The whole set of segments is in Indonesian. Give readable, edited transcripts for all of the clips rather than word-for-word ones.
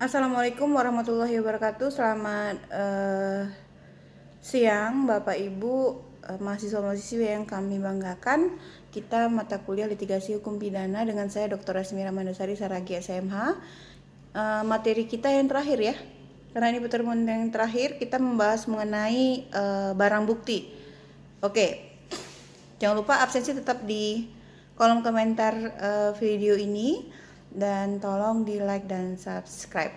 Assalamualaikum warahmatullahi wabarakatuh. Selamat siang Bapak Ibu, mahasiswa-mahasiswi yang kami banggakan. Kita mata kuliah litigasi hukum pidana dengan saya Dr. Asmira Mandasari Saragi SMH. Materi kita yang terakhir ya. Karena ini pertemuan yang terakhir, kita membahas mengenai barang bukti. Oke. Jangan lupa absensi tetap di kolom komentar video ini dan tolong di like dan subscribe.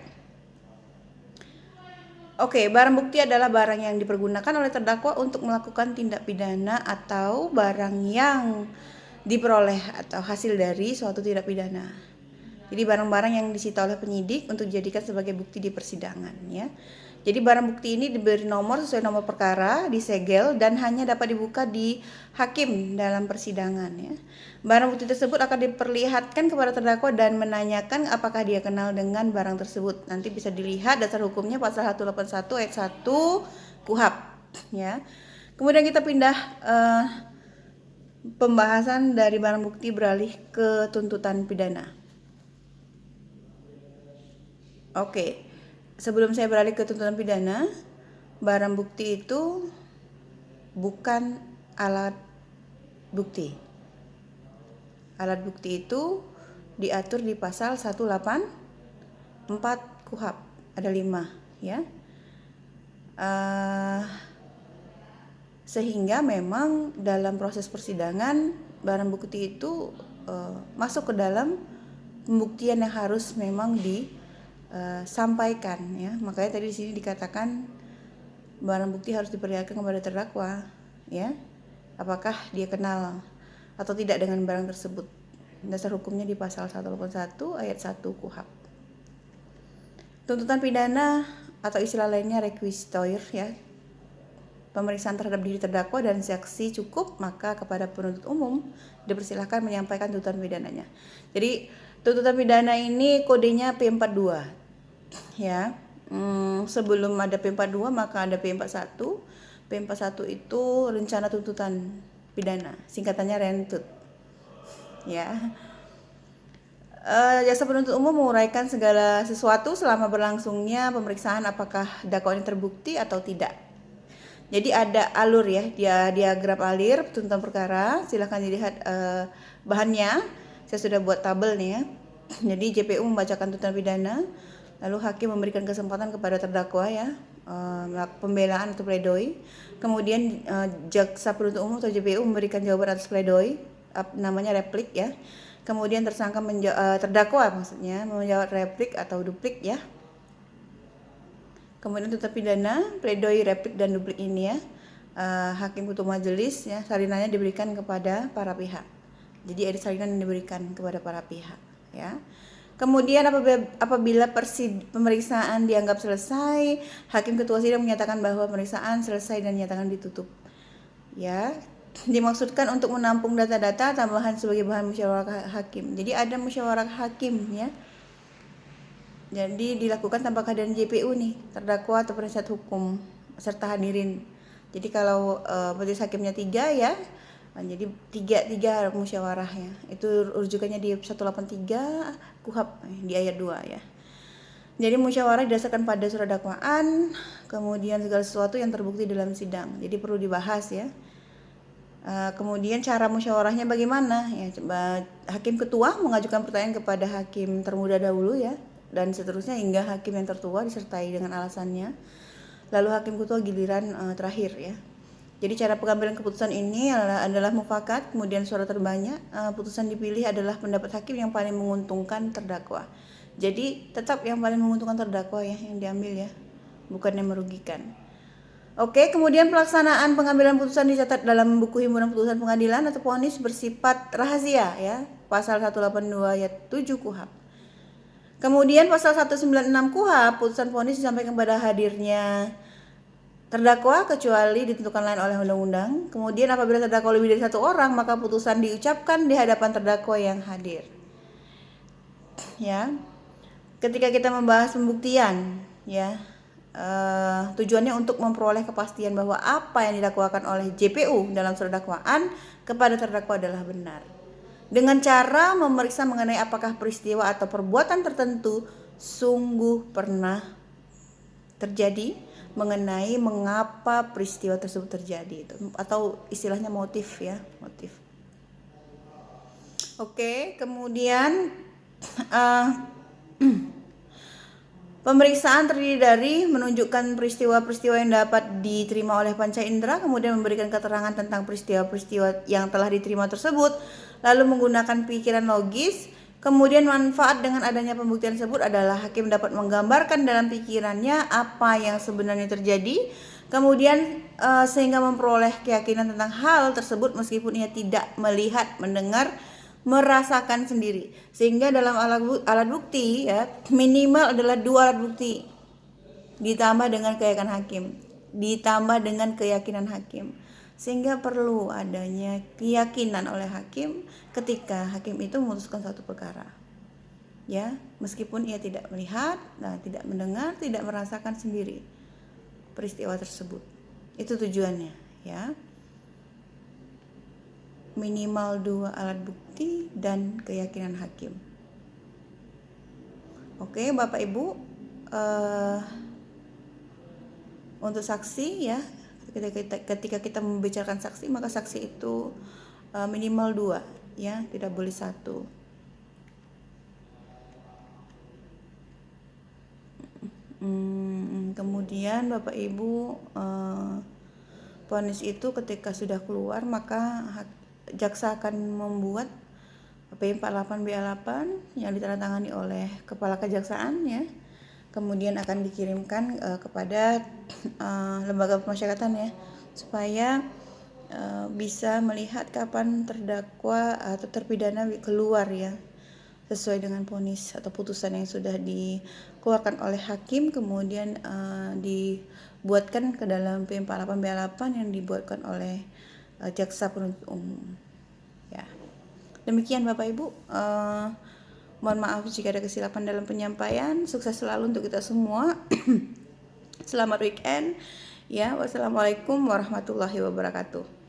Oke, barang bukti adalah barang yang dipergunakan oleh terdakwa untuk melakukan tindak pidana atau barang yang diperoleh atau hasil dari suatu tindak pidana. Jadi barang-barang yang disita oleh penyidik untuk dijadikan sebagai bukti di persidangan ya. Jadi barang bukti ini diberi nomor sesuai nomor perkara, disegel dan hanya dapat dibuka di hakim dalam persidangan ya. Barang bukti tersebut akan diperlihatkan kepada terdakwa dan menanyakan apakah dia kenal dengan barang tersebut. Nanti bisa dilihat dasar hukumnya pasal 181 ayat 1 KUHP ya. Kemudian kita pindah pembahasan dari barang bukti beralih ke tuntutan pidana. Oke, sebelum saya beralih ke tuntutan pidana, barang bukti itu bukan alat bukti. Alat bukti itu diatur di pasal 184 KUHP, ada 5 ya. Sehingga memang dalam proses persidangan barang bukti itu masuk ke dalam pembuktian yang harus memang disampaikan ya. Makanya tadi di sini dikatakan barang bukti harus diperlihatkan kepada terdakwa ya. Apakah dia kenal atau tidak dengan barang tersebut. Dasar hukumnya di pasal 181 ayat 1 KUHP. Tuntutan pidana atau istilah lainnya requisitoire ya. Pemeriksaan terhadap diri terdakwa dan saksi cukup, maka kepada penuntut umum dipersilahkan menyampaikan tuntutan pidananya. Jadi tuntutan pidana ini kodenya P42 ya. Sebelum ada P42 maka ada P41. P41 itu rencana tuntutan pidana, singkatannya RENTUT ya. Jasa penuntut umum menguraikan segala sesuatu selama berlangsungnya pemeriksaan apakah dakwaan terbukti atau tidak. Jadi ada alur ya, dia diagram alur tuntutan perkara. Silahkan dilihat bahannya. Saya sudah buat tabel nih ya. Jadi JPU membacakan tuntutan pidana, lalu hakim memberikan kesempatan kepada terdakwa ya, pembelaan atau pledoi. Kemudian jaksa penuntut umum atau JPU memberikan jawaban atas pledoi, namanya replik ya. Kemudian tersangka terdakwa maksudnya menjawab replik atau duplik ya. Kemudian tuntutan pidana, pledoi, replik dan duplik ini ya, hakim ketua majelis ya, salinannya diberikan kepada para pihak. Jadi ada salinan yang diberikan kepada para pihak ya. Kemudian apabila pemeriksaan dianggap selesai, hakim ketua sidang menyatakan bahwa pemeriksaan selesai dan nyatakan ditutup. Ya, dimaksudkan untuk menampung data-data tambahan sebagai bahan musyawarah hakim. Jadi ada musyawarah hakim ya. Jadi dilakukan tanpa kehadiran JPU nih, terdakwa atau penasihat hukum serta hadirin. Jadi kalau majelis hakimnya 3 ya, jadi tiga musyawarah ya. Itu rujukannya di 183 KUHP di ayat 2 ya. Jadi musyawarah didasarkan pada surat dakwaan, kemudian segala sesuatu yang terbukti dalam sidang. Jadi perlu dibahas ya. Kemudian cara musyawarahnya bagaimana? Ya, coba hakim ketua mengajukan pertanyaan kepada hakim termuda dahulu ya, dan seterusnya hingga hakim yang tertua disertai dengan alasannya. Lalu hakim ketua giliran terakhir ya. Jadi cara pengambilan keputusan ini adalah mufakat, kemudian suara terbanyak, putusan dipilih adalah pendapat hakim yang paling menguntungkan terdakwa. Jadi tetap yang paling menguntungkan terdakwa ya yang diambil ya, bukan yang merugikan. Oke, kemudian pelaksanaan pengambilan putusan dicatat dalam buku himpunan putusan pengadilan atau vonis bersifat rahasia ya, pasal 182 ayat 7 KUHP. Kemudian pasal 196 KUHP, putusan vonis disampaikan pada hadirnya terdakwa kecuali ditentukan lain oleh undang-undang. Kemudian apabila terdakwa lebih dari 1 orang, maka putusan diucapkan di hadapan terdakwa yang hadir. Ya. Ketika kita membahas pembuktian, ya, tujuannya untuk memperoleh kepastian bahwa apa yang didakwakan oleh JPU dalam surat dakwaan kepada terdakwa adalah benar. Dengan cara memeriksa mengenai apakah peristiwa atau perbuatan tertentu sungguh pernah terjadi mengenai mengapa peristiwa tersebut terjadi itu, atau istilahnya motif ya, motif. Oke, kemudian pemeriksaan terdiri dari menunjukkan peristiwa-peristiwa yang dapat diterima oleh panca indera, kemudian memberikan keterangan tentang peristiwa-peristiwa yang telah diterima tersebut, lalu menggunakan pikiran logis. Kemudian manfaat dengan adanya pembuktian tersebut adalah hakim dapat menggambarkan dalam pikirannya apa yang sebenarnya terjadi, kemudian sehingga memperoleh keyakinan tentang hal tersebut meskipun ia tidak melihat, mendengar, merasakan sendiri. Sehingga dalam alat bukti ya, minimal adalah 2 alat bukti ditambah dengan keyakinan hakim, sehingga perlu adanya keyakinan oleh hakim ketika hakim itu memutuskan suatu perkara ya, meskipun ia tidak melihat, tidak mendengar, tidak merasakan sendiri peristiwa tersebut. Itu tujuannya ya, minimal 2 alat bukti dan keyakinan hakim. Oke Bapak Ibu, untuk saksi ya, ketika kita membicarakan saksi, maka saksi itu minimal 2 ya, tidak boleh 1. Kemudian Bapak Ibu, vonis itu ketika sudah keluar maka jaksa akan membuat P48 BA8 yang ditandatangani oleh kepala kejaksaan ya, kemudian akan dikirimkan kepada lembaga pemasyarakatan ya, supaya bisa melihat kapan terdakwa atau terpidana keluar ya, sesuai dengan vonis atau putusan yang sudah dikeluarkan oleh hakim, kemudian dibuatkan ke dalam P48 BA8 yang dibuatkan oleh jaksa penuntut umum ya. Demikian Bapak Ibu, mohon maaf jika ada kesilapan dalam penyampaian. Sukses selalu untuk kita semua. Selamat weekend ya. Wassalamualaikum warahmatullahi wabarakatuh.